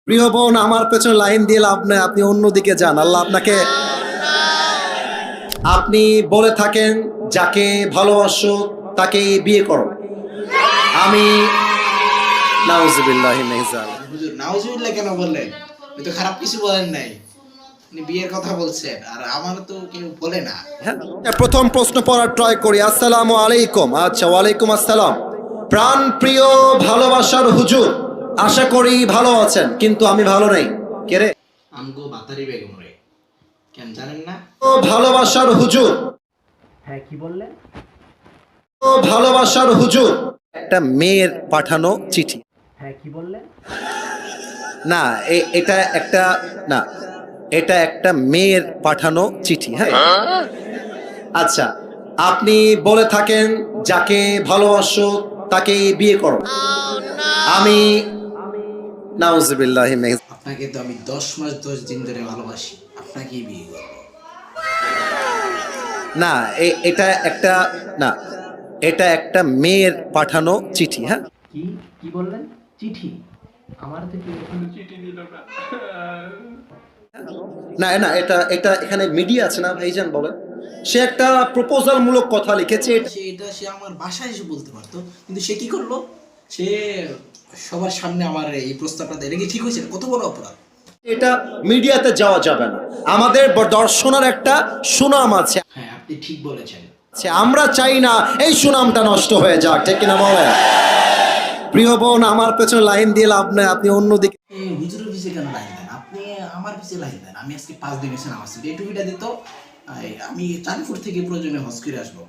প্রিয় বোন, আমার পেছনে লাইন দিয়ে লাভ নাই, আপনি অন্যদিকে যান। আল্লাহ আপনাকে, আপনি বলে থাকেন যাকে ভালোবাসো তাকেই বিয়ে করো। আমি নাউজুবিল্লাহি মিন যালিক। হুজুর নাউজুবিল্লাহ কেন বললেন? আপনি তো খারাপ কিছু বলেন নাই, আপনি বিয়ের কথা বলছেন, আর আমার তো কেউ বলে না। হ্যাঁ, প্রথম প্রশ্ন পড়ার ট্রাই করি। আসসালামু আলাইকুম। আচ্ছা, ওয়ালাইকুম আসসালাম। প্রাণ প্রিয় ভালোবাসার হুজুর, আশা করি ভালো আছেন, কিন্তু আমি ভালো নেই। কে রে? আমগো বাতারি বেগম রে, কেন জানেন না? ও ভালোবাসার হুজুর, হ্যাঁ, কি বললেন? ও ভালোবাসার হুজুর, একটা মেয়ের পাঠানো চিঠি। হ্যাঁ, কি বললেন? না, এটা একটা, না, এটা একটা মেয়ের পাঠানো চিঠি। হ্যাঁ, আচ্ছা, আপনি বলে থাকেন যাকে ভালোবাসো তাকেই বিয়ে করো। আমি নাউজুবিল্লাহি মিন যালিক। আপনাকে তো আমি 10 মাস 10 দিন ধরে ভালোবাসি, আপনাকেই বিয়ে করবো। না, এটা একটা, না, এটা একটা মেয়ের পাঠানো চিঠি। হ্যাঁ, কি কি বললেন? চিঠি? আমার তো কেউ এখনো চিঠি দিল না। না না, এটা এটা এখানে মিডিয়া আছে না ভাইজান, বলেন। সে একটা প্রপোজাল মূলক কথা লিখেছে। সে আমার বাসায় এসে বলতে পারতো, কিন্তু সে কি করলো? সে সবার সামনে আমার এই প্রস্তাবটা দেয়। এটা কি ঠিক হয়েছে? কত বড় অপরাধ! এটা মিডিয়াতে যাওয়া যাবে না। আমাদের দর্শনের একটা সুনাম আছে। হ্যাঁ, আপনি ঠিক বলেছেন। আমরা চাই না এই সুনামটা নষ্ট হয়ে যাক, ঠিক কিনা বলেন? প্রিয় বোন, আমার পেছনে লাইন দিয়ে লাভ নাই, আপনি অন্যদিকে। হুজুরের পিছে কেন লাইন দেন? আপনি আমার পিছে লাইন দেন। আমি আজকে 5 দিন এসে নামাজ পড়ি। এই টুপিটা দিত, আমি চাঁদপুর থেকে প্রয়োজনে হজ করে আসবো।